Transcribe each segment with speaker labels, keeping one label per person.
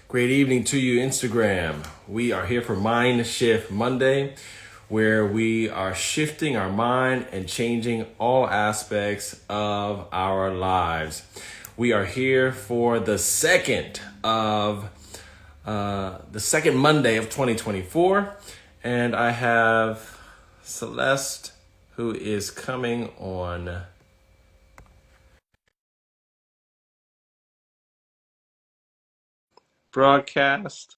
Speaker 1: Great evening to you, Instagram. We are here for Mind Shift Monday, where we are shifting our mind and changing all aspects of our lives. We are here for the second Monday of 2024, and I have Celeste, who is coming on broadcast,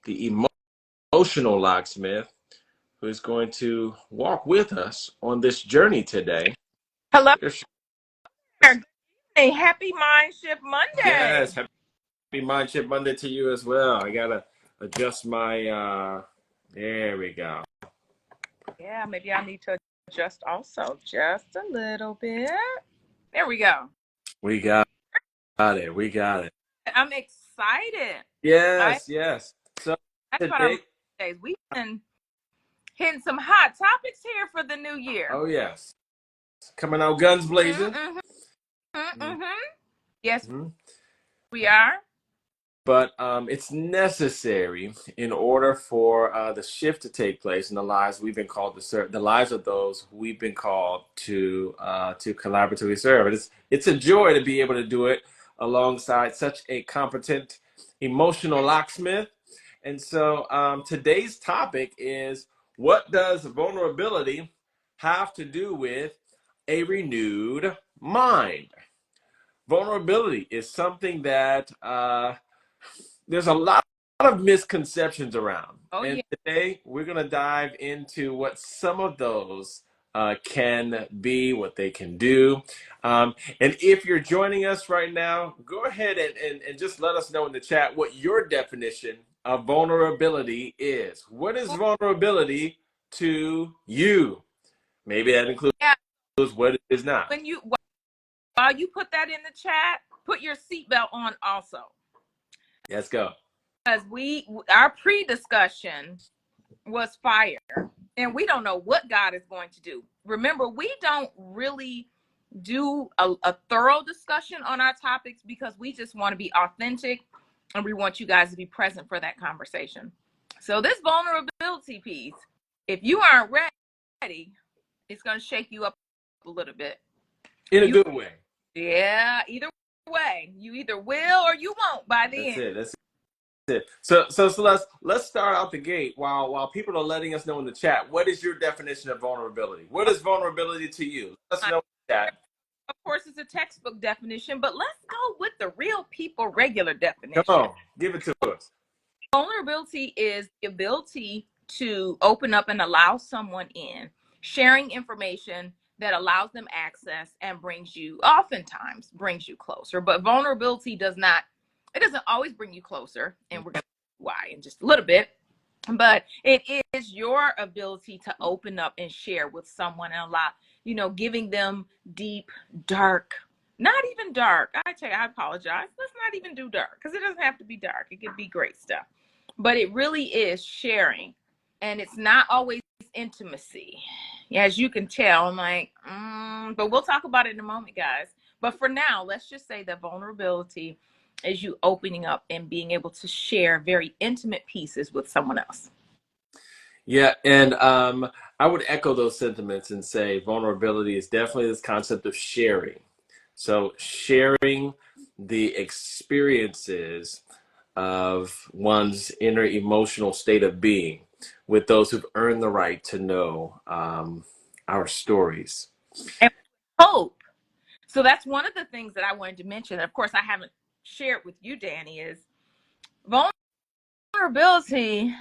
Speaker 1: the emotional locksmith, who is going to walk with us on this journey today.
Speaker 2: Hello there. Good evening. Happy Mind Shift
Speaker 1: Yes,
Speaker 2: Monday.
Speaker 1: happy Mind Shift Monday to you as well. I gotta adjust my there we go.
Speaker 2: Yeah, maybe I need to adjust also just a little bit. There we go.
Speaker 1: We got it. We got it.
Speaker 2: I'm excited. I
Speaker 1: Yes. So
Speaker 2: that's what
Speaker 1: today,
Speaker 2: I'm days. We've been hitting some hot topics here for the new year.
Speaker 1: oh yes, coming out guns blazing.
Speaker 2: Mm-hmm, mm-hmm. Yes,
Speaker 1: Mm-hmm.
Speaker 2: we are.
Speaker 1: But it's necessary in order for the shift to take place in the lives we've been called to serve, the lives of those we've been called to collaboratively serve. It's a joy to be able to do it alongside such a competent emotional locksmith. And so today's topic is, what does vulnerability have to do with a renewed mind? Vulnerability is something that there's a lot of misconceptions around.
Speaker 2: Oh
Speaker 1: And
Speaker 2: yeah.
Speaker 1: today we're going to dive into what some of those can be, what they can do. And if you're joining us right now, go ahead and just let us know in the chat what your definition of vulnerability is. What is vulnerability to you? Maybe that includes
Speaker 2: Yeah.
Speaker 1: what it is not.
Speaker 2: While you put that in the chat, put your seatbelt on also.
Speaker 1: Let's go.
Speaker 2: Because our pre-discussion was fire, and we don't know what God is going to do. Remember, we don't really do a thorough discussion on our topics because we just want to be authentic and we want you guys to be present for that conversation. So this vulnerability piece, if you aren't ready, it's going to shake you up a little bit.
Speaker 1: In a good way.
Speaker 2: Yeah, either way. You either will or you won't by the end.
Speaker 1: That's it. So Celeste, let's start out the gate while people are letting us know in the chat. What is your definition of vulnerability? What is vulnerability to you? Let us know in the chat.
Speaker 2: Of course, it's a textbook definition, but let's go with the real people regular
Speaker 1: Come
Speaker 2: definition.
Speaker 1: on, give it to us.
Speaker 2: Vulnerability is the ability to open up and allow someone in, sharing information that allows them access and oftentimes brings you closer. But vulnerability doesn't always bring you closer, and we're going to see why in just a little bit. But it is your ability to open up and share with someone and allow, giving them deep, dark, not even dark. I apologize. Let's not even do dark because it doesn't have to be dark. It could be great stuff. But it really is sharing. And it's not always intimacy. As you can tell, I'm like, but we'll talk about it in a moment, guys. But for now, let's just say that vulnerability is you opening up and being able to share very intimate pieces with someone else.
Speaker 1: Yeah, and I would echo those sentiments and say vulnerability is definitely this concept of sharing. So sharing the experiences of one's inner emotional state of being with those who've earned the right to know our stories.
Speaker 2: And hope. So that's one of the things that I wanted to mention. Of course, I haven't shared with you, Danny, is vulnerability.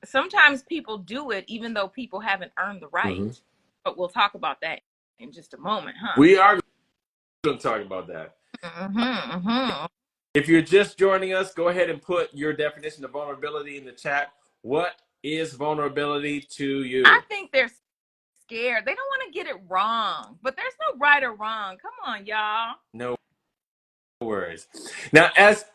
Speaker 2: Sometimes people do it even though people haven't earned the right.
Speaker 1: Mm-hmm.
Speaker 2: But we'll talk about that in just a moment, huh?
Speaker 1: We are going to talk about that. If you're just joining us, go ahead and put your definition of vulnerability in the chat. What is vulnerability to you?
Speaker 2: I think they're scared. They don't want to get it wrong, but there's no right or wrong. Come on, y'all.
Speaker 1: No worries. Now, as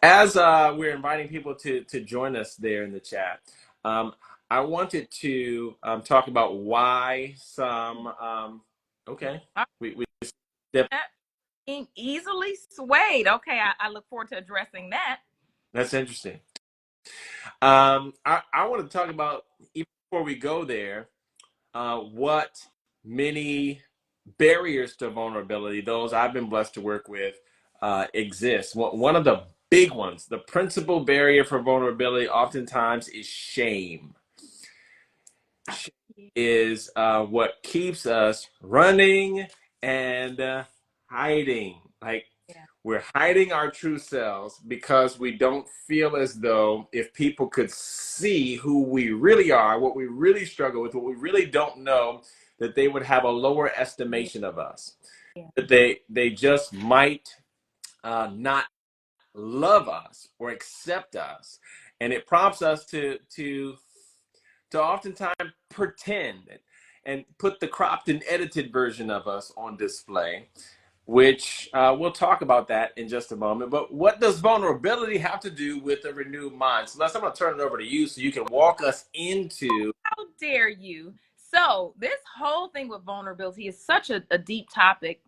Speaker 1: we're inviting people to join us there in the chat, I wanted to talk about why some. Okay, we
Speaker 2: Being easily swayed. Okay, I look forward to addressing that.
Speaker 1: that's interesting. I want to talk about, even before we go there, what many barriers to vulnerability, those I've been blessed to work with, exist. One of the big ones, the principal barrier for vulnerability, oftentimes is shame. Shame is what keeps us running and hiding. Like,
Speaker 2: Yeah.
Speaker 1: we're hiding our true selves because we don't feel as though if people could see who we really are, what we really struggle with, what we really don't know, that they would have a lower
Speaker 2: Yeah.
Speaker 1: estimation of us.
Speaker 2: Yeah.
Speaker 1: That they just might not love us or accept us, and it prompts us to oftentimes pretend and put the cropped and edited version of us on display, which we'll talk about that in just a moment. But what does vulnerability have to do with a renewed mind? So, Les, I'm going to turn it over to you so you can walk us into.
Speaker 2: How dare you? So, this whole thing with vulnerability is such a deep topic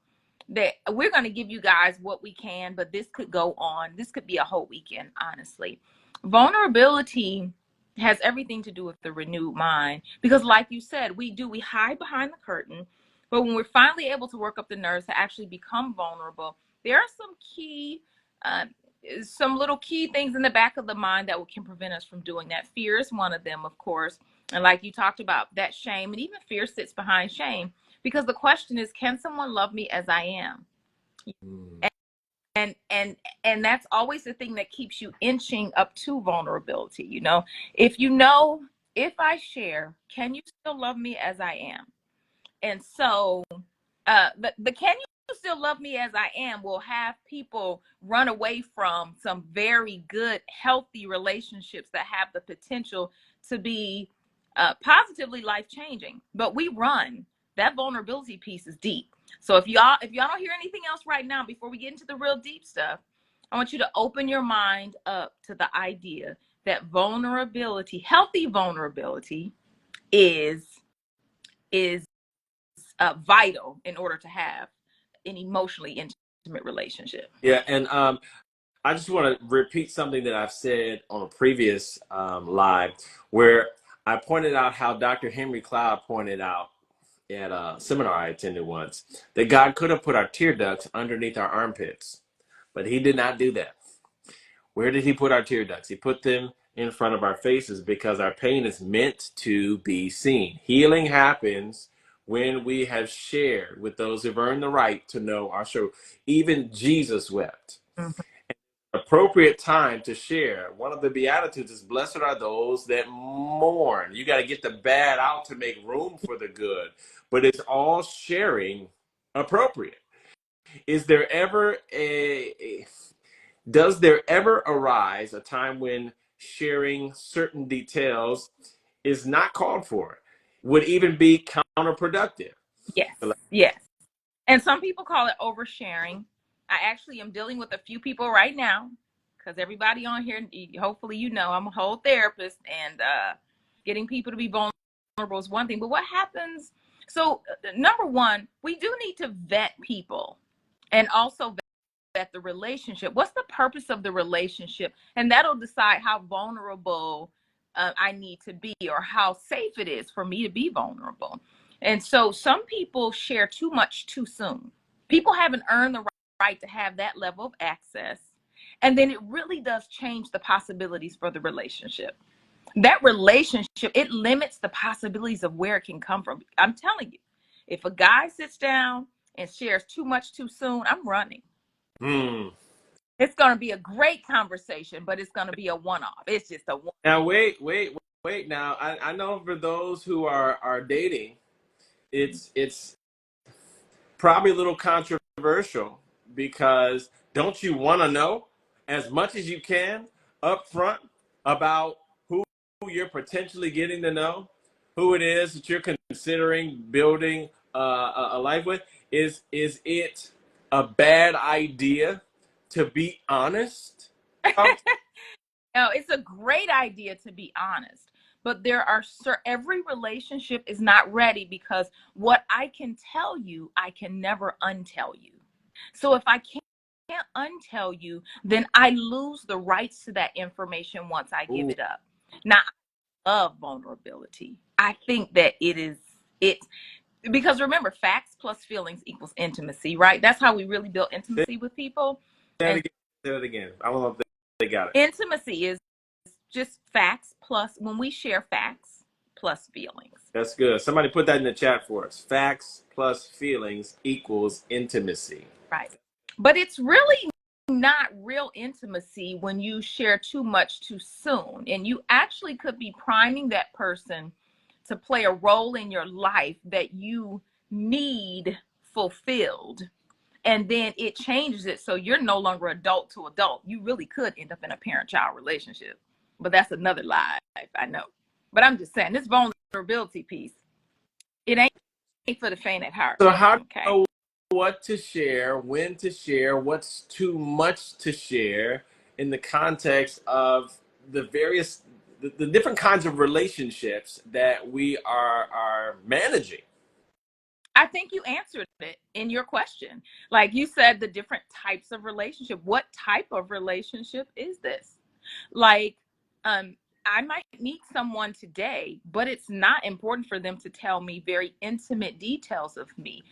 Speaker 2: that we're going to give you guys what we can, but this could go on. This could be a whole weekend, honestly. Vulnerability has everything to do with the renewed mind because, like you said, we hide behind the curtain, but when we're finally able to work up the nerves to actually become vulnerable, there are uh, some little key things in the back of the mind that can prevent us from doing that. Fear is one of them, of course, and like you talked about, that shame, and even fear sits behind shame because the question is, can someone love me as I am?
Speaker 1: Hmm.
Speaker 2: And that's always the thing that keeps you inching up to vulnerability. If if I share, can you still love me as I am? And so the can you still love me as I am will have people run away from some very good, healthy relationships that have the potential to be positively life changing. But we run. That vulnerability piece is deep. So if y'all don't hear anything else right now, before we get into the real deep stuff, I want you to open your mind up to the idea that vulnerability, healthy vulnerability, is vital in order to have an emotionally intimate relationship.
Speaker 1: Yeah, and I just want to repeat something that I've said on a previous live, where I pointed out how Dr. Henry Cloud pointed out at a seminar I attended once that God could have put our tear ducts underneath our armpits, but He did not do that. Where did He put our tear ducts? He put them in front of our faces because our pain is meant to be seen. Healing happens when we have shared with those who've earned the right to know our story. Even Jesus wept.
Speaker 2: Mhm.
Speaker 1: Appropriate time to share. One of the Beatitudes is, blessed are those that mourn. You got to get the bad out to make room for the good, but it's all sharing appropriate. Is there ever does there ever arise a time when sharing certain details is not called for? Would even be counterproductive?
Speaker 2: Yes, yes. And some people call it oversharing. I actually am dealing with a few people right now because everybody on here, hopefully, I'm a whole therapist, and getting people to be vulnerable is one thing. But what happens? So, number one, we do need to vet people and also vet the relationship. What's the purpose of the relationship? And that'll decide how vulnerable I need to be or how safe it is for me to be vulnerable. And so some people share too much too soon. People haven't earned the right to have that level of access. And then it really does change the possibilities for the relationship. That relationship, it limits the possibilities of where it can come from. I'm telling you, if a guy sits down and shares too much too soon, I'm running.
Speaker 1: Hmm.
Speaker 2: It's going to be a great conversation, but it's going to be a one-off. It's just a one.
Speaker 1: Now wait. Now I know for those who are dating, it's probably a little controversial because don't you want to know as much as you can up front about who you're potentially getting to know, who it is that you're considering building a life with? Is it a bad idea to be honest about?
Speaker 2: No, it's a great idea to be honest, but every relationship is not ready because what I can tell you, I can never untell you. So if I can't untell you, then I lose the rights to that information once I give
Speaker 1: Ooh,
Speaker 2: it up. Now, I love vulnerability. I think that it because remember, facts plus feelings equals intimacy, right? That's how we really build
Speaker 1: say
Speaker 2: intimacy with people.
Speaker 1: that
Speaker 2: And
Speaker 1: again. Say that again. I don't know if they got it.
Speaker 2: intimacy is just facts plus when we share facts plus feelings.
Speaker 1: That's good. Somebody put that in the chat for us. Facts plus feelings equals intimacy.
Speaker 2: Right. But it's really not real intimacy when you share too much too soon. And you actually could be priming that person to play a role in your life that you need fulfilled. And then it changes it so you're no longer adult to adult. You really could end up in a parent-child relationship. But that's another lie, I know. But I'm just saying, this vulnerability piece, it ain't for the faint at heart.
Speaker 1: So how do you
Speaker 2: Okay.
Speaker 1: know what to share, when to share, what's too much to share in the context of the various the different kinds of relationships that we are managing?
Speaker 2: I think you answered it in your question. Like you said, the different types of relationship. What type of relationship is this? Like, I might meet someone today, but it's not important for them to tell me very intimate details of me.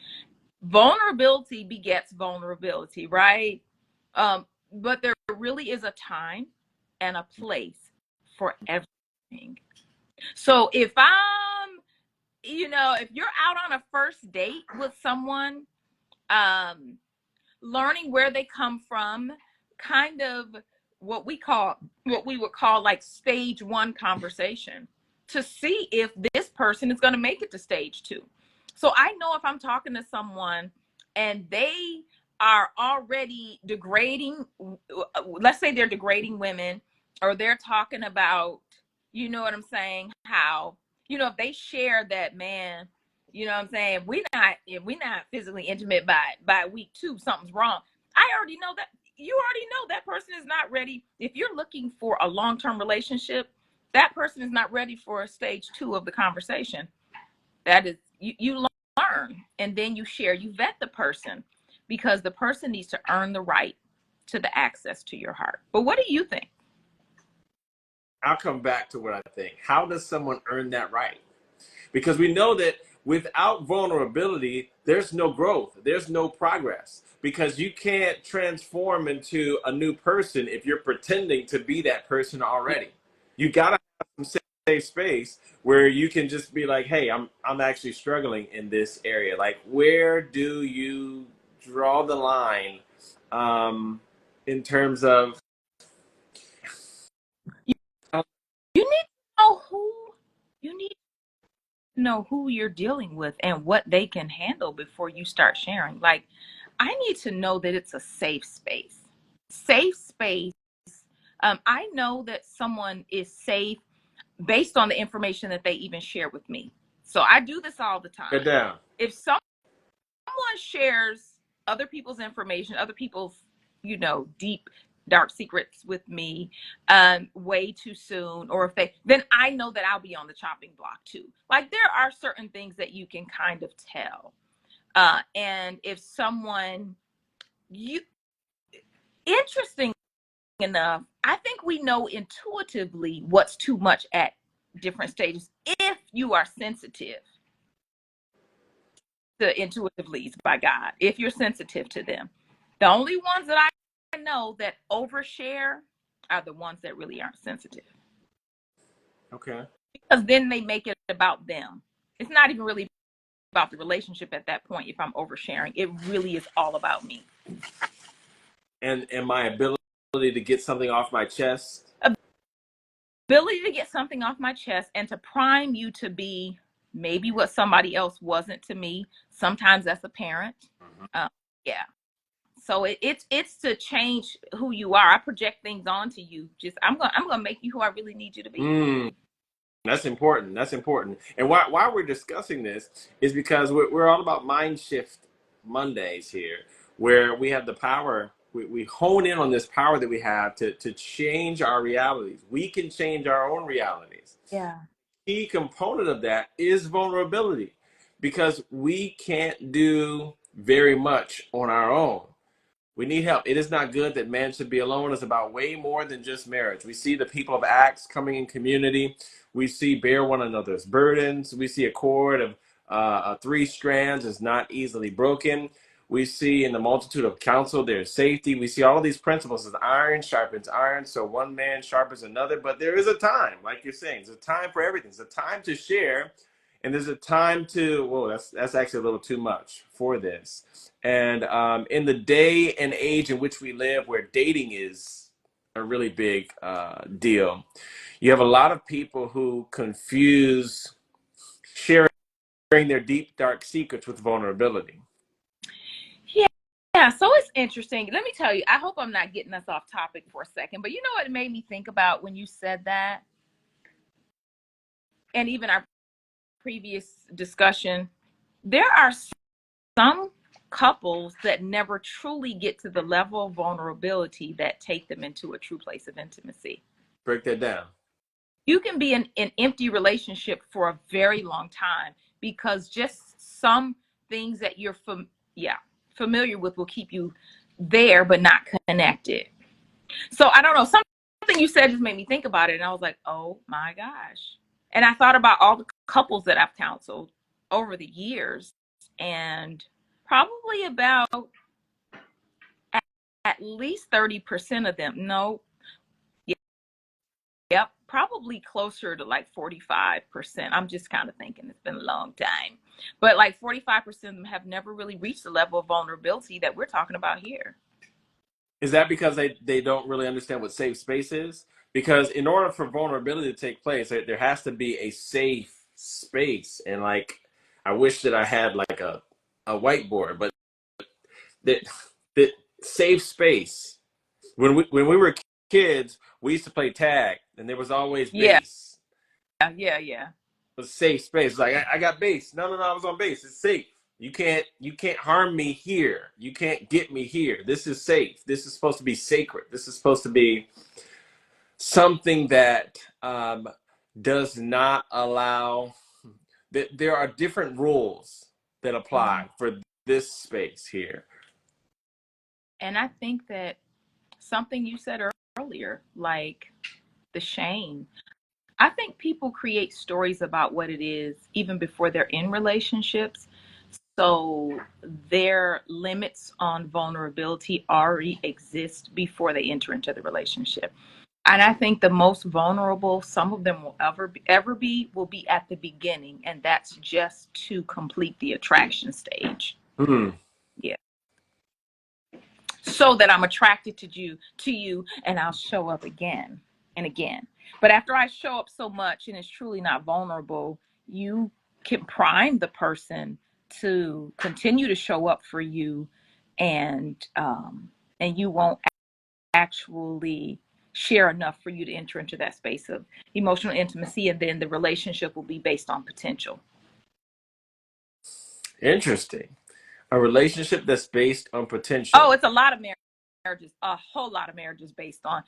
Speaker 2: Vulnerability begets vulnerability, right? But there really is a time and a place for everything. So if if you're out on a first date with someone, um, learning where they come from, kind of what we would call like stage one conversation to see if this person is going to make it to stage two. So I know if I'm talking to someone and they are already degrading, let's say they're degrading women, or they're talking about, you know what I'm saying, how, if they share that, man, you know what I'm saying, if we're not physically intimate by week two, something's wrong. I already know that. You already know that person is not ready. If you're looking for a long-term relationship, that person is not ready for a stage two of the conversation. That is, you learn, and then you share, you vet the person, because the person needs to earn the right to the access to your heart. But what do you think?
Speaker 1: I'll come back to what I think. How does someone earn that right? Because we know that without vulnerability, there's no growth, there's no progress. Because you can't transform into a new person if you're pretending to be that person
Speaker 2: Yeah.
Speaker 1: already. You gotta have some safe space where you can just be like, hey, I'm actually struggling in this area. Like, where do you draw the line in terms of
Speaker 2: You need to know who you need to know who you're dealing with and what they can handle before you start sharing. Like, I need to know that it's a safe space. Safe space. I know that someone is safe based on the information that they even share with me. So I do this all the
Speaker 1: it
Speaker 2: time.
Speaker 1: down?
Speaker 2: If someone shares other people's information, other people's, deep, dark secrets with me, way too soon, or if then I know that I'll be on the chopping block too. Like, there are certain things that you can kind of tell. And if someone, you, interesting enough, I think we know intuitively what's too much at different stages if you are sensitive to intuitive leads by God, if you're sensitive to them. The only ones that I know that overshare are the ones that really aren't sensitive,
Speaker 1: Okay.
Speaker 2: because then they make it about them. It's not even really about the relationship at that point. If I'm oversharing, it really is all about me.
Speaker 1: And my ability to get something off my chest.
Speaker 2: Ability to get something off my chest and to prime you to be maybe what somebody else wasn't to me. Sometimes that's a parent. Yeah. So it's to change who you are. I project things onto you. Just I'm gonna make you who I really need you to be.
Speaker 1: Mm, that's important. That's important. And why we're discussing this is because we're all about mind shift Mondays here, where we have the power. We hone in on this power that we have to change our realities. We can change our own realities.
Speaker 2: Yeah.
Speaker 1: Key component of that is vulnerability, because we can't do very much on our own. We need help. It is not good that man should be alone. It's about way more than just marriage. We see the people of Acts coming in community. We see bear one another's burdens. We see a cord of three strands is not easily broken. We see in the multitude of counsel there's safety. We see all of these principles as iron sharpens iron, so one man sharpens another. But there is a time, like you're saying, there's a time for everything. There's a time to share, and there's a time to. Whoa, that's actually a little too much for this. And in the day and age in which we live, where dating is a really big deal, you have a lot of people who confuse sharing their deep, dark secrets with vulnerability.
Speaker 2: Yeah. Yeah, so it's interesting. Let me tell you, I hope I'm not getting us off topic for a second, but you know what it made me think about when you said that? And even our previous discussion, there are some couples that never truly get to the level of vulnerability that take them into a true place of intimacy.
Speaker 1: Break that down.
Speaker 2: You can be in an empty relationship for a very long time because just some things that you're familiar with will keep you there but not connected. So I don't know, something you said just made me think about it, and I was like, oh my gosh. And I thought about all the couples that I've counseled over the years, and probably about at least 30% of them, no, yep, probably closer to like 45%. I'm just kind of thinking it's been a long time. But like 45% of them have never really reached the level of vulnerability that we're talking about here.
Speaker 1: Is that because they don't really understand what safe space is? Because in order for vulnerability to take place, there has to be a safe space. And like, I wish that I had like a whiteboard, but that that safe space. When we were kids, we used to play tag, and there was always
Speaker 2: Yeah,
Speaker 1: base.
Speaker 2: yeah.
Speaker 1: It was safe space. Like I got base. No, I was on base. It's safe. You can't harm me here. You can't get me here. This is safe. This is supposed to be sacred. This is supposed to be something that does not allow that there are different rules that apply for this space here.
Speaker 2: And I think that something you said earlier, like the shame, I think people create stories about what it is even before they're in relationships. So their limits on vulnerability already exist before they enter into the relationship. And I think the most vulnerable some of them will ever be will be at the beginning, and that's just to complete the attraction stage.
Speaker 1: Hmm.
Speaker 2: Yeah. So that I'm attracted to you and I'll show up again and again. But after I show up so much and it's truly not vulnerable, you can prime the person to continue to show up for you, and you won't actually share enough for you to enter into that space of emotional intimacy, and then the relationship will be based on potential.
Speaker 1: Interesting. A relationship that's based on
Speaker 2: Oh,
Speaker 1: potential.
Speaker 2: it's a lot of marriages, a whole lot of marriages based on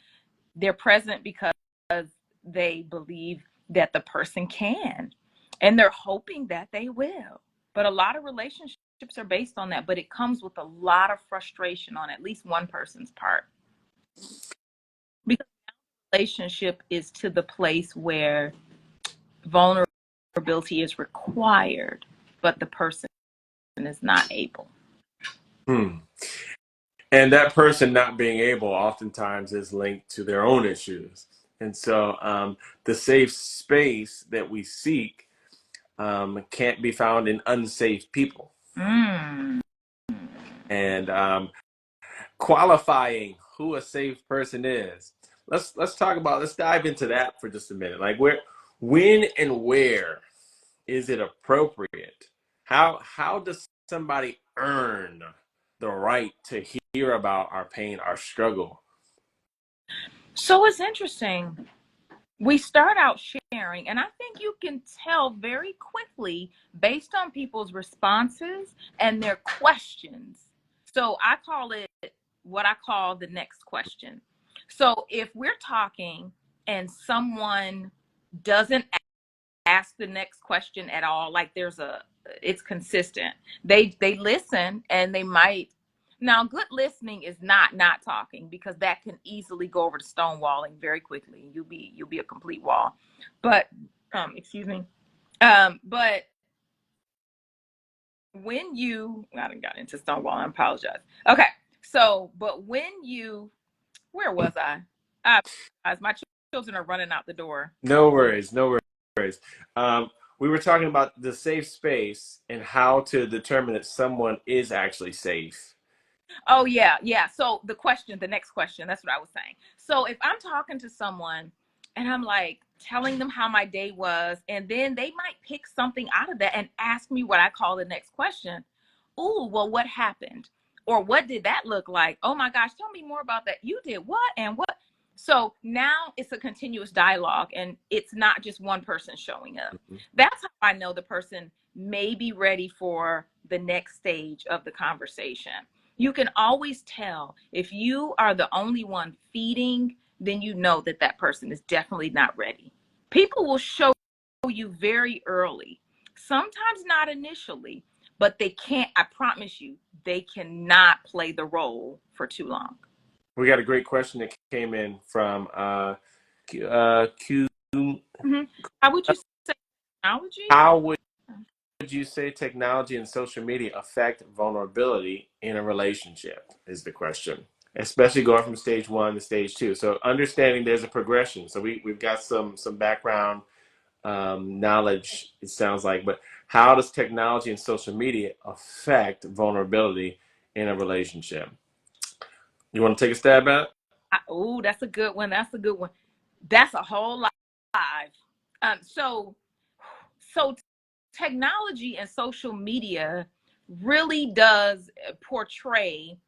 Speaker 2: they're present because they believe that the person can, and they're hoping that they will. But a lot of relationships are based on that, but it comes with a lot of frustration on at least one person's part, because the relationship is to the place where vulnerability is required, but the person is not able.
Speaker 1: Hmm. And that person not being able oftentimes is linked to their own issues. And so the safe space that we seek can't be found in unsafe people.
Speaker 2: Mm.
Speaker 1: And qualifying who a safe person is. Let's talk about. Let's dive into that for just a minute. Like when and where is it appropriate? How does somebody earn the right to hear about our pain, our struggle?
Speaker 2: So it's interesting. We start out sharing, and I think you can tell very quickly based on people's responses and their questions. So I call it what I call the next question. So if we're talking and someone doesn't ask the next question at all, like it's consistent. They listen, and they might Now, good listening is not talking, because that can easily go over to stonewalling very quickly. You'll be a complete wall. But excuse me. But when you, I done got into stonewalling, I apologize. Okay. So, but when you, where was I? I apologize. My children are running out the door.
Speaker 1: No worries, no worries. Um, we were talking about the safe space and how to determine that someone is actually safe.
Speaker 2: Oh yeah, yeah. So the next question, that's what I was saying. So if I'm talking to someone and I'm like telling them how my day was, and then they might pick something out of that and ask me what I call the next question. Oh, well, what happened? Or what did that look like? Oh my gosh, tell me more about that. You did what and what? So now it's a continuous dialogue, and it's not just one person showing up.
Speaker 1: Mhm.
Speaker 2: That's how I know the person may be ready for the next stage of the conversation. You can always tell if you are the only one feeding, then you know that that person is definitely not ready. People will show you very early, sometimes not initially, but they can't, I promise you, they cannot play the role for too long.
Speaker 1: We got a great question that came in from Q.
Speaker 2: Mm-hmm. How would you say technology?
Speaker 1: How would you say technology and social media affect vulnerability in a relationship? Is the question. Especially going from stage one to stage two. So understanding there's a progression. So we've got some background knowledge, it sounds like, but how does technology and social media affect vulnerability in a relationship? You want to take a stab at it?
Speaker 2: Oh, that's a good one. That's a good one. That's a whole lot live. So so technology and social media really does portray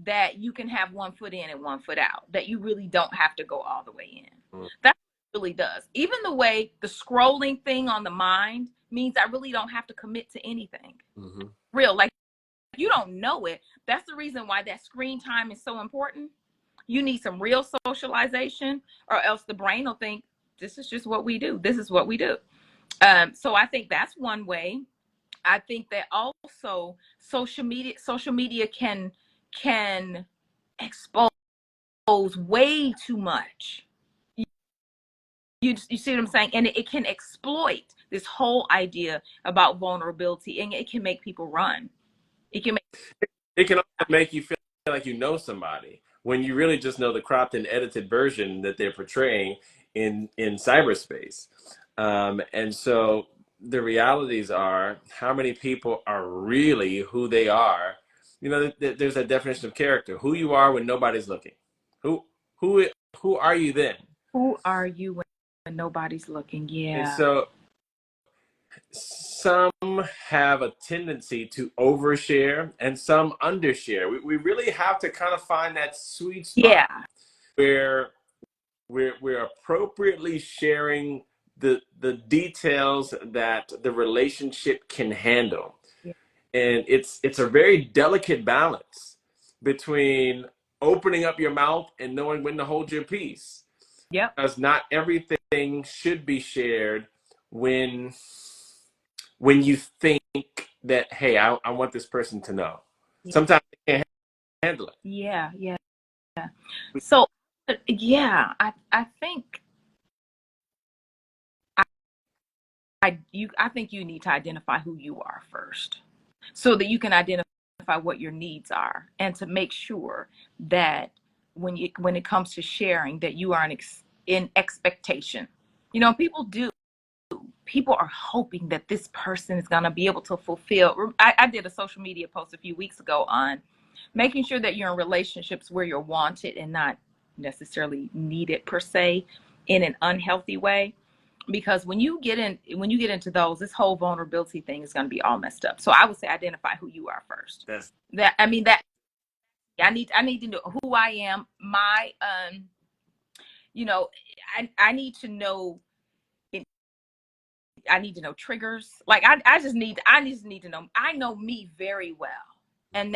Speaker 2: that you can have one foot in and one foot out, that you really don't have to go all the way in. That really does. Even the way the scrolling thing on the mind means I really don't have to commit to anything.
Speaker 1: Mm-hmm.
Speaker 2: Real, like, you don't know it. That's the reason why that screen time is so important. You need some real socialization, or else the brain will think this is just what we do. This is what we do. So I think that's one way. I think that also social media can expose way too much. You see what I'm saying? And it can exploit this whole idea about vulnerability, and it can make people run. It can make,
Speaker 1: It can also make you feel like you know somebody when you really just know the cropped and edited version that they're portraying in cyberspace. And so the realities are how many people are really who they are. You know, there's a definition of character: who you are when nobody's looking. Who who who are you then?
Speaker 2: who are you when nobody's looking?
Speaker 1: And
Speaker 2: Yeah.
Speaker 1: so some have a tendency to overshare and some undershare. We really have to kind of find that sweet spot
Speaker 2: Yeah.
Speaker 1: where we're appropriately sharing the details that the relationship can handle.
Speaker 2: Yeah.
Speaker 1: And it's a very delicate balance between opening up your mouth and knowing when to hold your peace.
Speaker 2: Yep.
Speaker 1: Because not everything should be shared when when you think that, hey, I want this person to know. Sometimes they can't handle it.
Speaker 2: Yeah. Yeah. So yeah, I think I think you need to identify who you are first, so that you can identify what your needs are, and to make sure that when it comes to sharing, that you are in expectation. You know, people are hoping that this person is going to be able to fulfill. I did a social media post a few weeks ago on making sure that you're in relationships where you're wanted and not necessarily needed per se, in an unhealthy way. Because when you get into those, this whole vulnerability thing is going to be all messed up. So I would say identify who you are first.
Speaker 1: That's
Speaker 2: That, I mean, that I need to know who I am. My you know, I need to know, I need to know triggers. Like I just need to know, I know me very well. And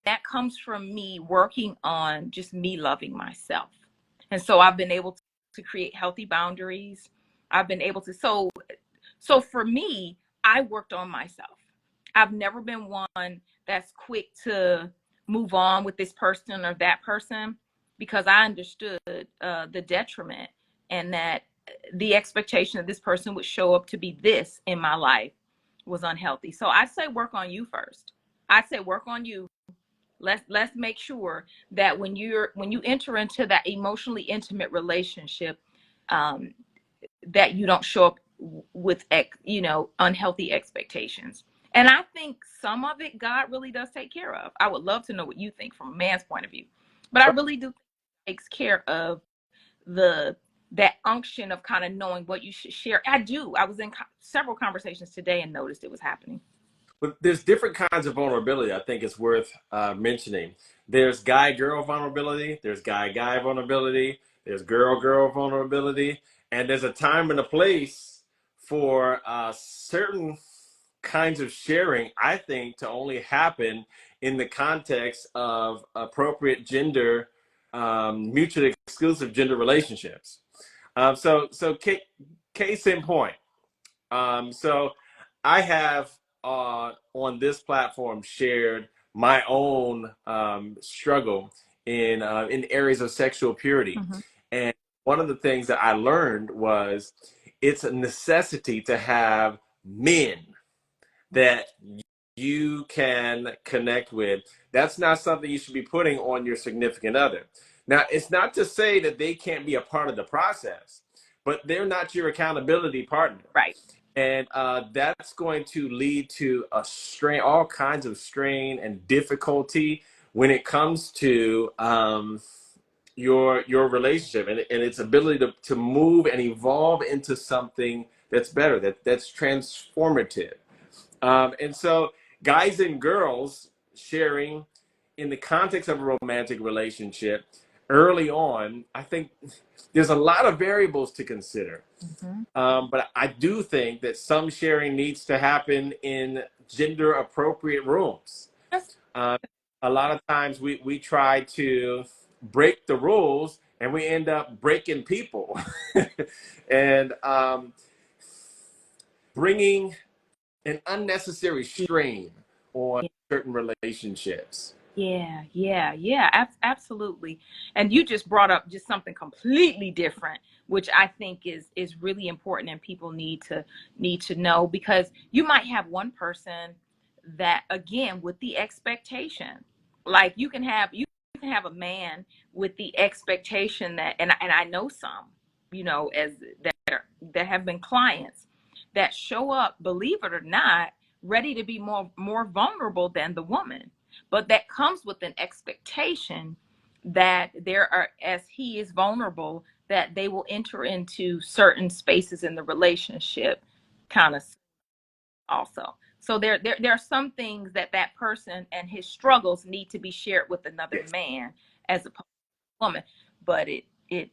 Speaker 2: that comes from me working on just me loving myself. And so I've been able to create healthy boundaries. I've been able to, so for me, I worked on myself. I've never been one that's quick to move on with this person or that person because I understood the detriment and that the expectation that this person would show up to be this in my life was unhealthy. So I say work on you first. I say work on you. Let's make sure that when you enter into that emotionally intimate relationship, um, that you don't show up with unhealthy expectations. And I think some of it God really does take care of. I would love to know what you think from a man's point of view, but I really do think it takes care of the that unction of kind of knowing what you should share. I was in several conversations today and noticed it was happening.
Speaker 1: But there's different kinds of vulnerability. I think it's worth mentioning. There's guy-girl vulnerability. There's guy-guy vulnerability. There's girl-girl vulnerability, and there's a time and a place for certain kinds of sharing. I think to only happen in the context of appropriate gender, mutually exclusive gender relationships. Case in point. So I have on this platform shared my own struggle in areas of sexual purity,
Speaker 2: Mm-hmm.
Speaker 1: and one of the things that I learned was it's a necessity to have men that you can connect with. That's not something you should be putting on your significant other. Now, it's not to say that they can't be a part of the process, but they're not your accountability partner.
Speaker 2: Right.
Speaker 1: And that's going to lead to a strain, all kinds of strain and difficulty when it comes to your relationship and its ability to move and evolve into something that's better, that's transformative. And so, guys and girls sharing in the context of a romantic relationship early on, I think there's a lot of variables to consider.
Speaker 2: Mm-hmm.
Speaker 1: But I do think that some sharing needs to happen in gender appropriate rooms.
Speaker 2: That's
Speaker 1: Um, a lot of times we try to break the rules and we end up breaking people and bringing an unnecessary strain on certain relationships.
Speaker 2: Absolutely. And you just brought up just something completely different, which I think is really important and people need to know because you might have one person that again with the expectation, like you can have a man with the expectation that and I know some, as that have been clients that show up, believe it or not, ready to be more vulnerable than the woman, but that comes with an expectation that there are, as he is vulnerable, that they will enter into certain spaces in the relationship kind of also. So there are some things that person and his struggles need to be shared with another
Speaker 1: Yes.
Speaker 2: man as opposed to a woman, but it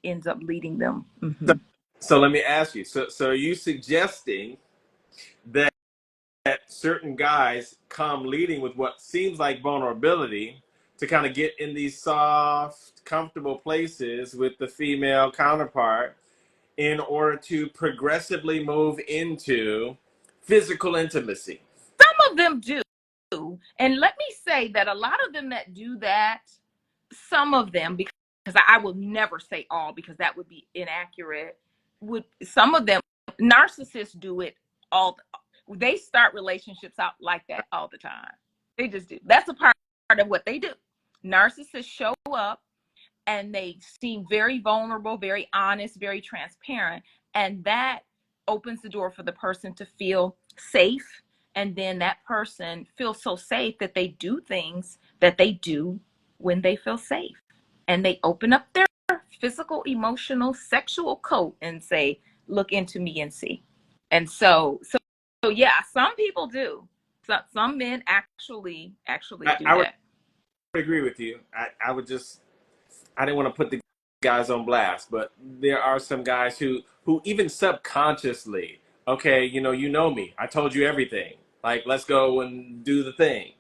Speaker 2: ends up leading them.
Speaker 1: So,
Speaker 2: Mm-hmm.
Speaker 1: so let me ask you. So are you suggesting that certain guys come leading with what seems like vulnerability to kind of get in these soft, comfortable places with the female counterpart in order to progressively move into physical intimacy?
Speaker 2: Some of them do. And let me say that a lot of them that do that, some of them, because I will never say all because that would be inaccurate, would some of them narcissists do it all. They start relationships out like that all the time. They just do. That's a part of what they do. Narcissists show up and they seem very vulnerable, very honest, very transparent. And that opens the door for the person to feel safe. And then that person feels so safe that they do things that they do when they feel safe. And they open up their physical, emotional, sexual coat and say, look into me and see. And so yeah, some people do. Some men actually do
Speaker 1: I would
Speaker 2: that.
Speaker 1: agree with you. I didn't want to put the guys on blast, but there are some guys who even subconsciously, okay, you know me. I told you everything. Like, let's go and do the thing.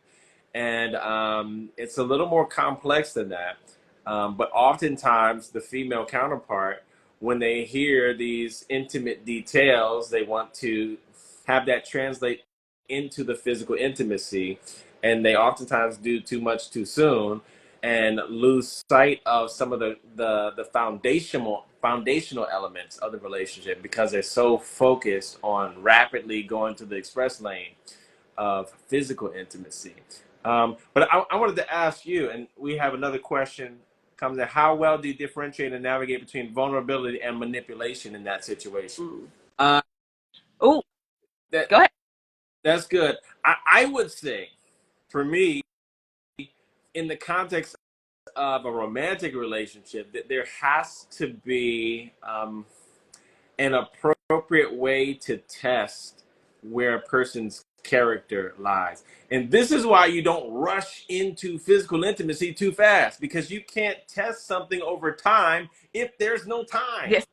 Speaker 1: And it's a little more complex than that. But oftentimes, the female counterpart, when they hear these intimate details, they want to have that translate into the physical intimacy. and they oftentimes do too much too soon and lose sight of some of the foundational elements of the relationship because they're so focused on rapidly going to the express lane of physical intimacy. But I wanted to ask you, and we have another question comes in: how well do you differentiate and navigate between vulnerability and manipulation in that situation?
Speaker 2: Ooh.
Speaker 1: Uh,
Speaker 2: Ooh,
Speaker 1: that
Speaker 2: go ahead.
Speaker 1: that's good. I would say, for me, in the context of a romantic relationship, that there has to be an appropriate way to test where a person's character lies. And this is why you don't rush into physical intimacy too fast, because you can't test something over time if there's no time.
Speaker 2: Yes.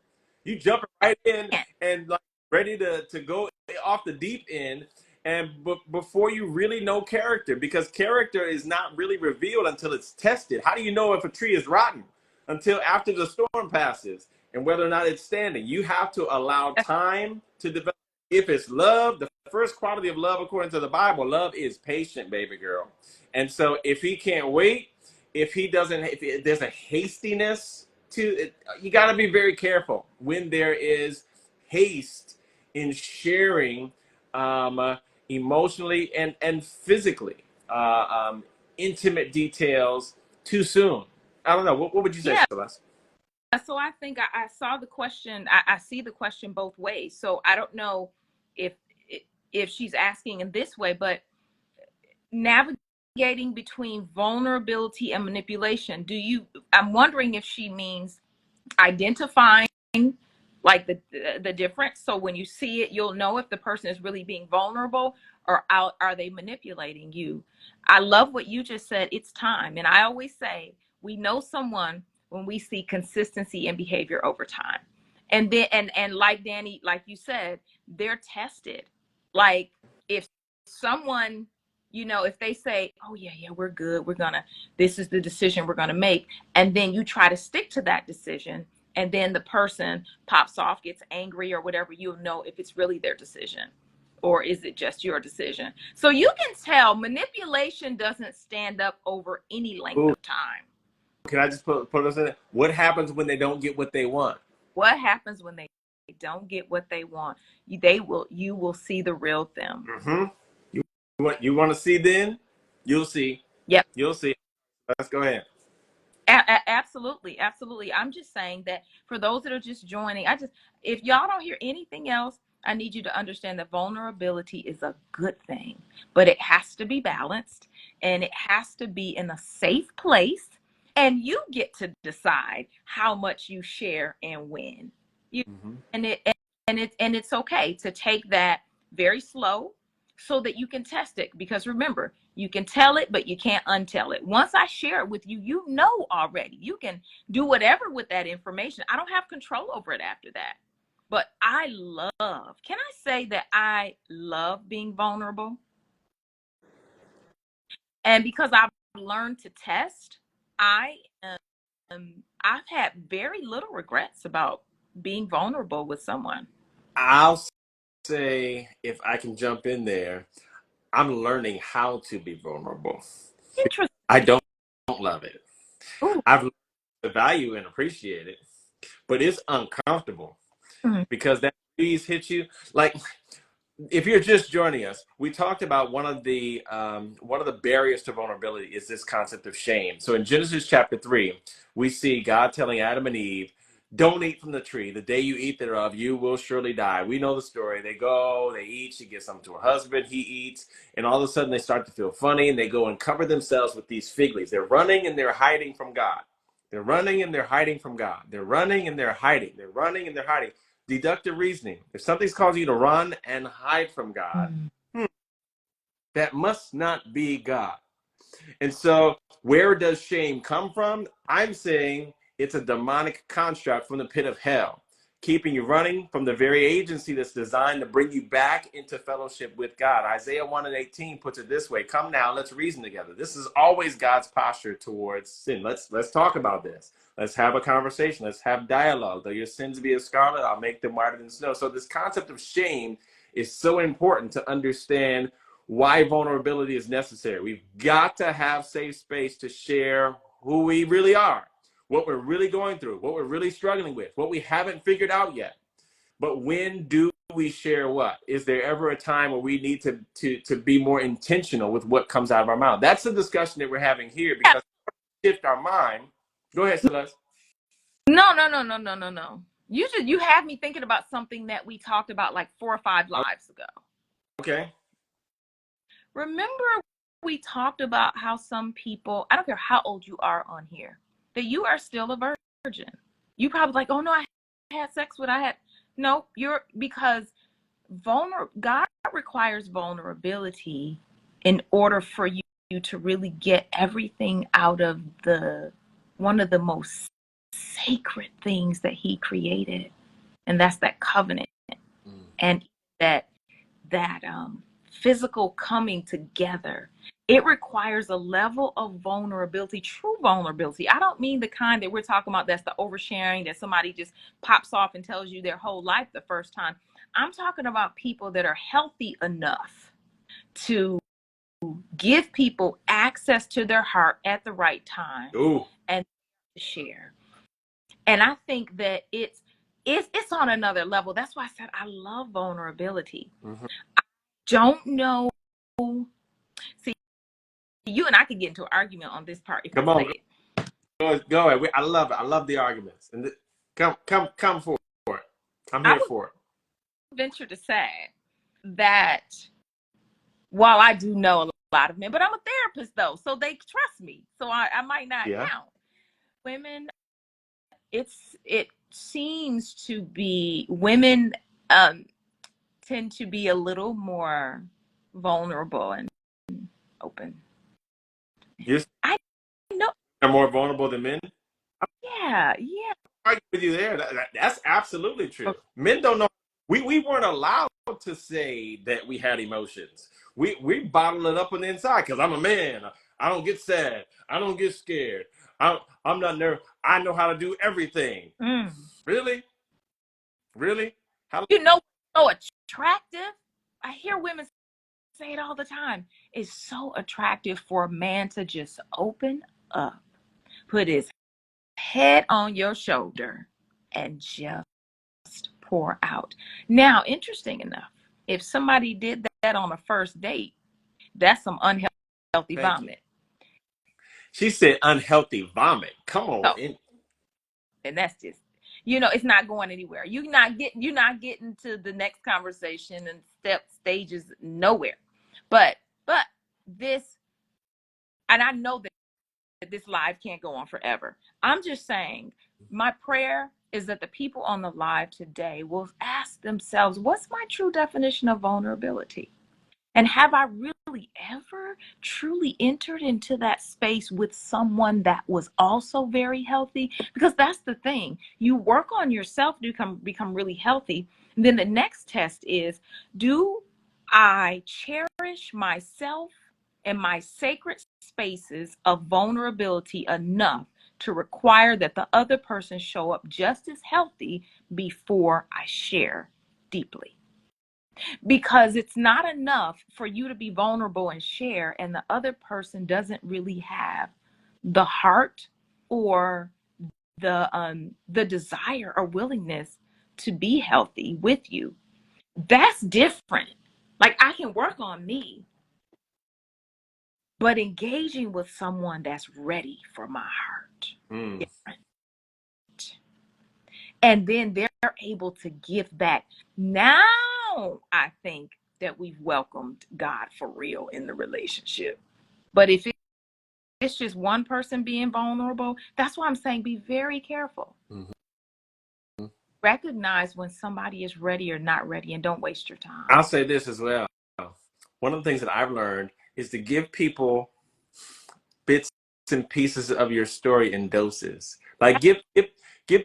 Speaker 1: You jump right in and like ready to go off the deep end, and before you really know character, because character is not really revealed until it's tested. How do you know if a tree is rotten? Until after the storm passes and whether or not it's standing. You have to allow time to develop. If it's love, the first quality of love, according to the Bible, love is patient, baby girl. And so if he can't wait, if there's a hastiness to it, you got to be very careful when there is haste in sharing emotionally and physically intimate details too soon. I don't know. What would you say,
Speaker 2: Yeah.
Speaker 1: Celeste?
Speaker 2: So I think I saw the question. I see the question both ways. So I don't know if if she's asking in this way, but navigating between vulnerability and manipulation. I'm wondering if she means identifying like the difference, so when you see it you'll know if the person is really being vulnerable or are they manipulating you. I love what you just said. It's time, and I always say we know someone when we see consistency in behavior over time, and then and like Danny, like you said, they're tested. Like if someone, if they say, oh yeah, we're good, this is the decision we're gonna make, and then you try to stick to that decision, and then the person pops off, gets angry or whatever, you'll know if it's really their decision or is it just your decision. So you can tell manipulation doesn't stand up over any length
Speaker 1: Ooh,
Speaker 2: of time.
Speaker 1: can I just put us in it? What happens when they don't get what they want?
Speaker 2: What happens when they don't get what they want? You will see the real them.
Speaker 1: Mm-hmm. You want to see then? You'll see.
Speaker 2: Yep.
Speaker 1: You'll see. Let's go ahead.
Speaker 2: Absolutely, absolutely. I'm just saying that for those that are just joining, if y'all don't hear anything else, I need you to understand that vulnerability is a good thing, but it has to be balanced and it has to be in a safe place. And you get to decide how much you share and when. You
Speaker 1: Mm-hmm.
Speaker 2: and it and it's okay to take that very slow so that you can test it, because remember, you can tell it but you can't untell it. Once I share it with you, you know already, you can do whatever with that information. I don't have control over it after that. But can I say that I love being vulnerable? And because I've learned to test, I I've had very little regrets about being vulnerable with someone.
Speaker 1: I'll say, if I can jump in there, I'm learning how to be vulnerable.
Speaker 2: Interesting.
Speaker 1: I don't love it.
Speaker 2: Ooh.
Speaker 1: I've learned to value and appreciate it, but it's uncomfortable
Speaker 2: Mhm.
Speaker 1: because that breeze hits you. Like, if you're just joining us, we talked about one of the barriers to vulnerability is this concept of shame. So in Genesis chapter 3, we see God telling Adam and Eve, "Don't eat from the tree. The day you eat thereof, you will surely die." We know the story. They go, they eat. She gives some to her husband. He eats, and all of a sudden they start to feel funny, and they go and cover themselves with these fig leaves. They're running and they're hiding from God. They're running and they're hiding from God. They're running and they're hiding. They're running and they're hiding. Deductive reasoning. If something's causing you to run and hide from God,
Speaker 2: Mm.
Speaker 1: that must not be God. And so, where does shame come from? I'm saying it's a demonic construct from the pit of hell, keeping you running from the very agency that's designed to bring you back into fellowship with God. Isaiah 1 and 18 puts it this way: "Come now, let's reason together." This is always God's posture towards sin. Let's talk about this. Let's have a conversation. Let's have dialogue. Though your sins be as scarlet, I'll make them whiter than snow. So this concept of shame is so important to understand why vulnerability is necessary. We've got to have safe space to share who we really are, what we're really going through, what we're really struggling with, what we haven't figured out yet. But when do we share what? Is there ever a time where we need to be more intentional with what comes out of our mouth? That's the discussion that we're having here, because shift our mind. Go ahead, Celeste.
Speaker 2: No. You have me thinking about something that we talked about like 4 or 5 lives ago.
Speaker 1: Okay.
Speaker 2: Remember we talked about how some people, I don't care how old you are on here, that you are still a virgin. You probably like, oh no, I had sex with, I had, no, because God requires vulnerability in order for you to really get everything out of one of the most sacred things that he created, and that's that covenant. And that physical coming together. It requires a level of vulnerability, true vulnerability. I don't mean the kind that we're talking about that's the oversharing, that somebody just pops off and tells you their whole life the first time. I'm talking about people that are healthy enough to give people access to their heart at the right time.
Speaker 1: Ooh.
Speaker 2: And share. And I think that it's on another level. That's why I said I love vulnerability.
Speaker 1: Mm-hmm.
Speaker 2: I don't know. See, you and I could get into an argument on this part if
Speaker 1: Come
Speaker 2: I
Speaker 1: on,
Speaker 2: say it.
Speaker 1: go ahead. I love it. I love the arguments. And come for it. I'm
Speaker 2: I
Speaker 1: here
Speaker 2: would
Speaker 1: for it.
Speaker 2: venture to say that while I do know a lot of men, but I'm a therapist though, so they trust me. So I might not
Speaker 1: Yeah.
Speaker 2: count. Women, it seems to be women tend to be a little more vulnerable and open. I know.
Speaker 1: They're more vulnerable than men.
Speaker 2: Yeah.
Speaker 1: I argue with you there. That's absolutely true. Men don't know. We weren't allowed to say that we had emotions. We bottle it up on the inside because I'm a man. I don't get sad. I don't get scared. I'm not nervous. I know how to do everything. Really? Really? How?
Speaker 2: You know, so attractive. I hear women say it all the time. It's so attractive for a man to just open up, put his head on your shoulder, and just pour out. Now, interesting enough, if somebody did that on a first date, that's some unhealthy
Speaker 1: Thank you.
Speaker 2: vomit.
Speaker 1: She said unhealthy vomit. Come on.
Speaker 2: So, and that's just, it's not going anywhere. You're not getting to the next conversation and stages nowhere. But this, and I know that this live can't go on forever. I'm just saying, my prayer is that the people on the live today will ask themselves, what's my true definition of vulnerability? And have I really ever truly entered into that space with someone that was also very healthy? Because that's the thing. You work on yourself to become really healthy. And then the next test is, do I cherish myself and my sacred spaces of vulnerability enough to require that the other person show up just as healthy before I share deeply? Because it's not enough for you to be vulnerable and share, and the other person doesn't really have the heart or the desire or willingness to be healthy with you. That's different. Like, I can work on me, but engaging with someone that's ready for my heart, different. And then they're able to give back. Now I think that we've welcomed God for real in the relationship. But if it's just one person being vulnerable, that's why I'm saying be very careful.
Speaker 1: Mm-hmm.
Speaker 2: Recognize when somebody is ready or not ready, and don't waste your time.
Speaker 1: I'll say this as well. One of the things that I've learned is to give people bits and pieces of your story in doses. Like give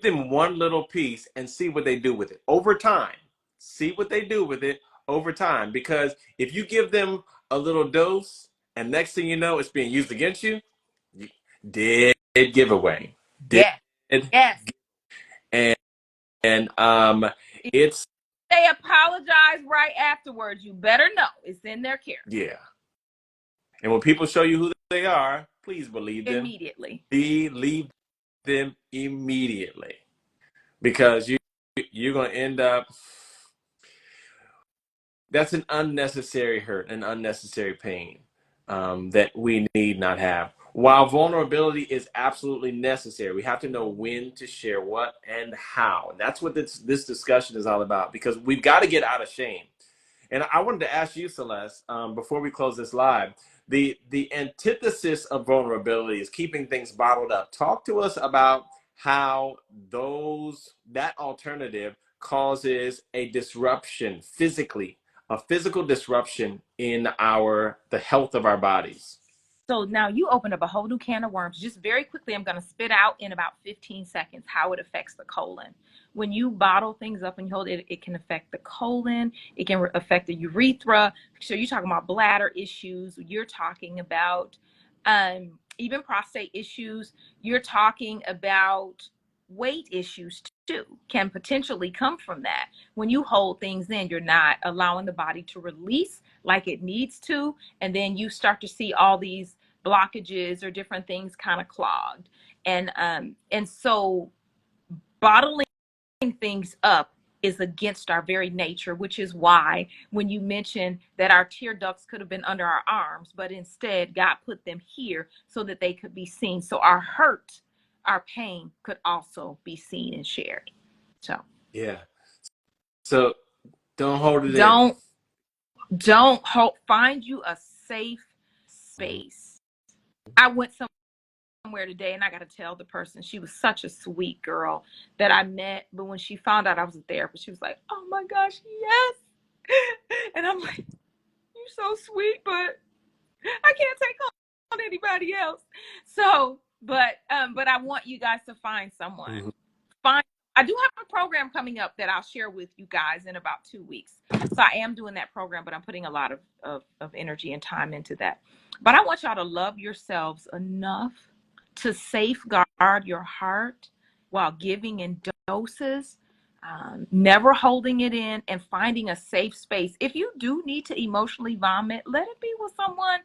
Speaker 1: them one little piece and see what they do with it over time. See what they do with it over time. Because if you give them a little dose and next thing you know it's being used against you, dead giveaway. Dead.
Speaker 2: Yes.
Speaker 1: And it's
Speaker 2: they apologize right afterwards, you better know it's in their character.
Speaker 1: Yeah. And when people show you who they are, please believe them.
Speaker 2: Immediately.
Speaker 1: Believe them immediately, because you're going to end up, that's an unnecessary hurt, an unnecessary pain, that we need not have. While vulnerability is absolutely necessary, we have to know when to share what and how. And that's what this discussion is all about, because we've got to get out of shame. And I wanted to ask you, Celeste, before we close this live, the antithesis of vulnerability is keeping things bottled up. Talk to us about how that alternative causes a disruption physically, a physical disruption in the health of our bodies.
Speaker 2: So now you opened up a whole new can of worms. Just very quickly, I'm going to spit out in about 15 seconds how it affects the colon. When you bottle things up and you hold it, it can affect the colon. It can affect the urethra. So you're talking about bladder issues. You're talking about even prostate issues. You're talking about weight issues too, can potentially come from that. When you hold things in, you're not allowing the body to release like it needs to. And then you start to see all these blockages or different things kind of clogged. And so bottling things up is against our very nature, which is why when you mentioned that our tear ducts could have been under our arms, but instead God put them here so that they could be seen. So our hurt, our pain could also be seen and shared. So
Speaker 1: Yeah. So don't hold it in.
Speaker 2: don't don't hold, find you a safe
Speaker 1: Mhm.
Speaker 2: space. I went somewhere today and I got to tell the person, she was such a sweet girl that I met, but when she found out I was a therapist, she was like, oh my gosh, yes. And I'm like, you're so sweet, but I can't take on anybody else. So but I want you guys to find someone.
Speaker 1: Mhm.
Speaker 2: Find, I do have a program coming up that I'll share with you guys in about 2 weeks. So I am doing that program, but I'm putting a lot of energy and time into that. But I want y'all to love yourselves enough to safeguard your heart while giving in doses, never holding it in, and finding a safe space. If you do need to emotionally vomit, let it be with someone,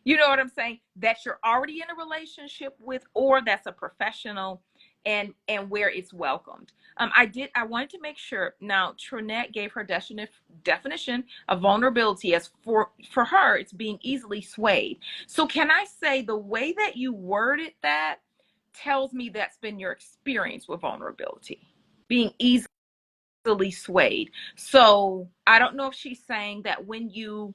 Speaker 2: you know what I'm saying, that you're already in a relationship with, or that's a professional, and where it's welcomed. I wanted to make sure. Now Trinette gave her definition of vulnerability as for her it's being easily swayed. So can I say the way that you worded that tells me that's been your experience with vulnerability, being easily swayed. So I don't know if she's saying that when you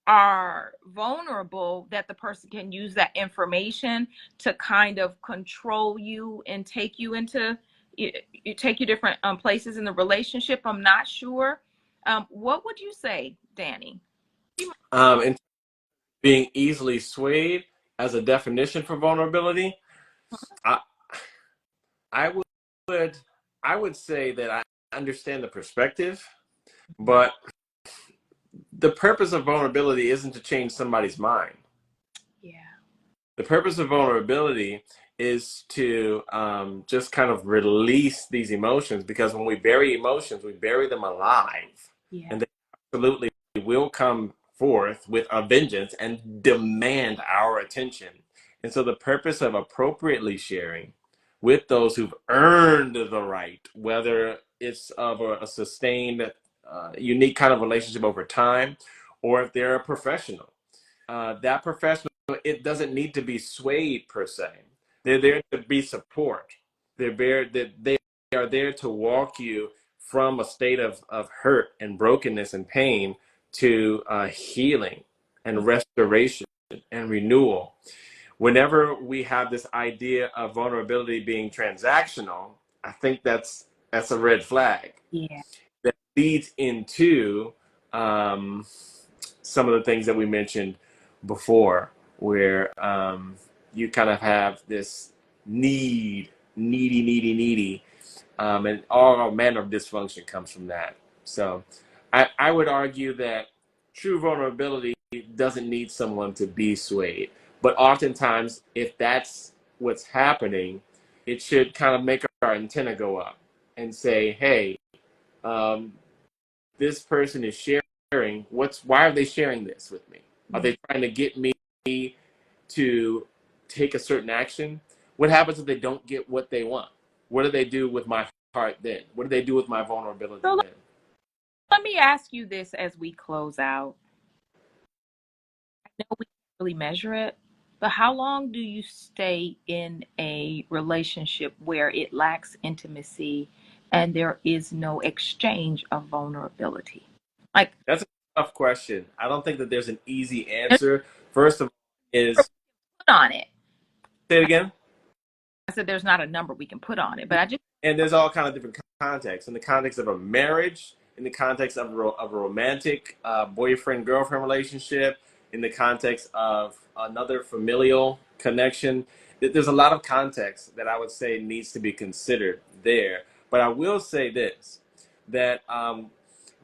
Speaker 2: are vulnerable, that the person can use that information to kind of control you and take you into, you take you different places in the relationship. I'm not sure. What would you say, Danny?
Speaker 1: And being easily swayed as a definition for vulnerability, I, I would I would say that I understand the perspective, but the purpose of vulnerability isn't to change somebody's mind.
Speaker 2: Yeah.
Speaker 1: The purpose of vulnerability is to just kind of release these emotions, because when we bury emotions, we bury them alive,
Speaker 2: Yeah.
Speaker 1: and they absolutely will come forth with a vengeance and demand our attention. And so the purpose of appropriately sharing with those who've earned the right, whether it's of a sustained, unique kind of relationship over time, or if they're a professional, that professional, it doesn't need to be swayed per se. They're there to be support. They are there to walk you from a state of hurt and brokenness and pain to healing and restoration and renewal. Whenever we have this idea of vulnerability being transactional, I think that's a red flag
Speaker 2: Yeah.
Speaker 1: that leads into um, some of the things that we mentioned before, where you kind of have this needy, and all manner of dysfunction comes from that. So I would argue that true vulnerability doesn't need someone to be swayed. But oftentimes, if that's what's happening, it should kind of make our antenna go up and say, hey, um, this person is sharing, why are they sharing this with me? Are
Speaker 2: Yeah.
Speaker 1: they trying to get me to take a certain action? What happens if they don't get what they want? What do they do with my heart then? What do they do with my vulnerability
Speaker 2: So
Speaker 1: then?
Speaker 2: let me ask you this as we close out. I know we can't really measure it, but how long do you stay in a relationship where it lacks intimacy and there is no exchange of vulnerability? Like,
Speaker 1: That's a tough question. I don't think that there's an easy
Speaker 2: there's
Speaker 1: answer. First of all,
Speaker 2: a number
Speaker 1: is
Speaker 2: we can put on it.
Speaker 1: say it again.
Speaker 2: I said there's not a number we can put on it, but I just,
Speaker 1: And there's all kind of different contexts. In the context of a marriage, in the context of a romantic boyfriend-girlfriend relationship, in the context of another familial connection, there's a lot of context that I would say needs to be considered there. But I will say this, that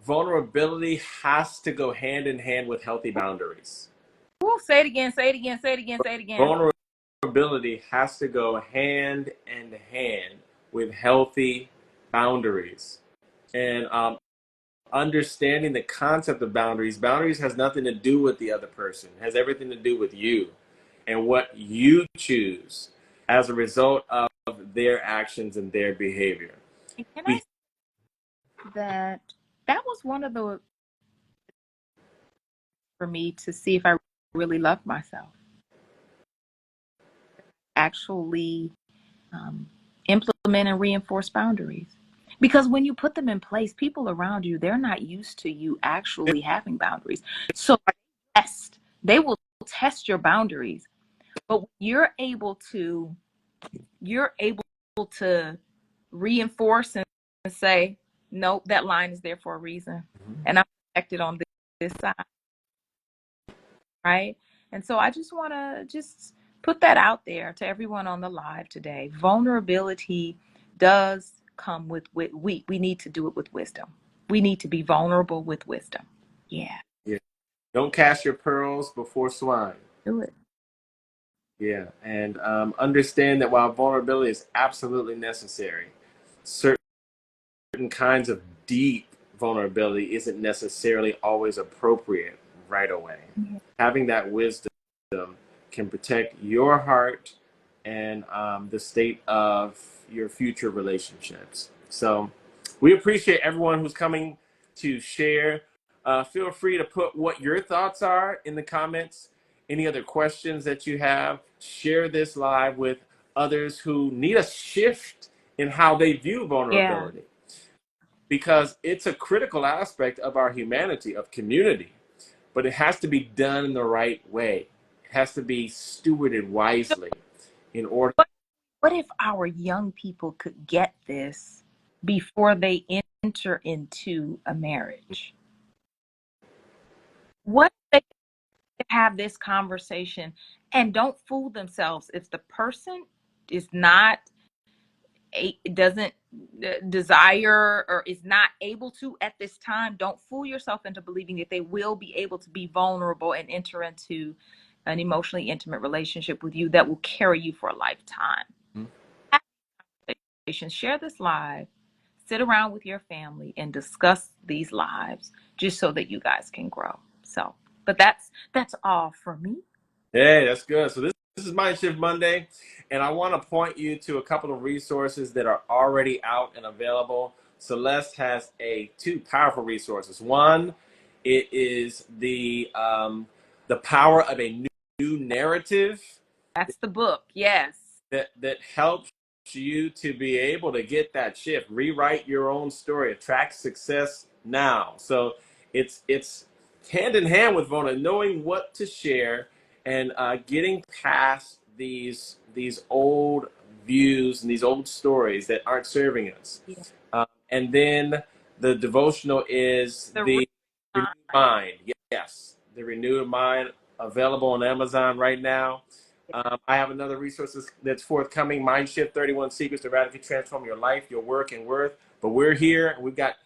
Speaker 1: vulnerability has to go hand in hand with healthy boundaries.
Speaker 2: ooh, say it again, say it again, say it again, say it again.
Speaker 1: Vulnerability has to go hand in hand with healthy boundaries. And understanding the concept of boundaries has nothing to do with the other person, it has everything to do with you and what you choose as a result of their actions and their behavior.
Speaker 2: And can I
Speaker 1: We,
Speaker 2: say that that was one of the for me to see if I really loved myself. Actually um, implement and reinforce boundaries. Because when you put them in place, people around you, they're not used to you actually having boundaries. So they will test your boundaries. But you're able to reinforce and say, nope, that line is there for a reason. And I'm protected on this side, right? And so I just want to just put that out there to everyone on the live today. Vulnerability does come with we need to do it with wisdom. We need to be vulnerable with wisdom. Yeah,
Speaker 1: yeah, don't cast your pearls before swine.
Speaker 2: do it.
Speaker 1: Yeah, and understand that while vulnerability is absolutely necessary, certain kinds of deep vulnerability isn't necessarily always appropriate right away.
Speaker 2: Yeah.
Speaker 1: Having that wisdom can protect your heart and the state of your future relationships. So we appreciate everyone who's coming to share. Feel free to put what your thoughts are in the comments. Any other questions that you have, share this live with others who need a shift in how they view
Speaker 2: Yeah.
Speaker 1: vulnerability because it's a critical aspect of our humanity, of community, but it has to be done in the right way. It has to be stewarded wisely in order.
Speaker 2: What if our young people could get this before they enter into a marriage? What if they could have this conversation and don't fool themselves if the person is not doesn't desire or is not able to at this time, don't fool yourself into believing that they will be able to be vulnerable and enter into an emotionally intimate relationship with you that will carry you for a lifetime. Share this live, sit around with your family and discuss these lives just so that you guys can grow. So, but that's all for me.
Speaker 1: Hey, that's good. So this is MindShift Monday, and I want to point you to a couple of resources that are already out and available. Celeste has two powerful resources. One, it is the power of a new narrative
Speaker 2: That's the book. Yes.
Speaker 1: that helps you to be able to get that shift, rewrite your own story, attract success now. So it's hand in hand with Vona, knowing what to share and getting past these old views and these old stories that aren't serving us.
Speaker 2: Yeah.
Speaker 1: And then the devotional is
Speaker 2: The
Speaker 1: the renewed
Speaker 2: mind.
Speaker 1: mind. Yes, the renewed mind, available on Amazon right now. I have another resource that's forthcoming, MindShift 31 Secrets to Radically Transform Your Life, Your Work, and Worth. But we're here, and we've got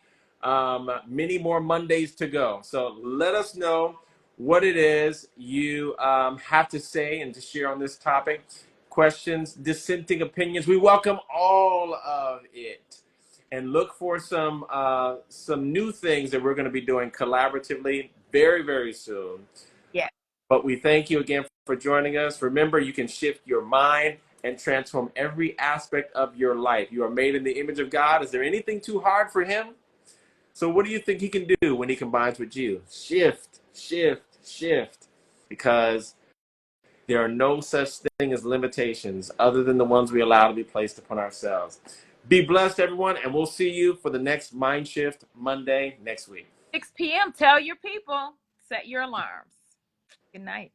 Speaker 1: many more Mondays to go. So let us know what it is you have to say and to share on this topic. Questions, dissenting opinions, we welcome all of it. and look for some new things that we're going to be doing collaboratively very, very soon.
Speaker 2: Yeah.
Speaker 1: But we thank you again for joining us. Remember, you can shift your mind and transform every aspect of your life. You are made in the image of God. Is there anything too hard for him? So what do you think he can do when he combines with you? Shift, shift, shift. Because there are no such thing as limitations other than the ones we allow to be placed upon ourselves. Be blessed, everyone, and we'll see you for the next Mind Shift Monday next week.
Speaker 2: 6 p.m. Tell your people, set your alarms. Good night.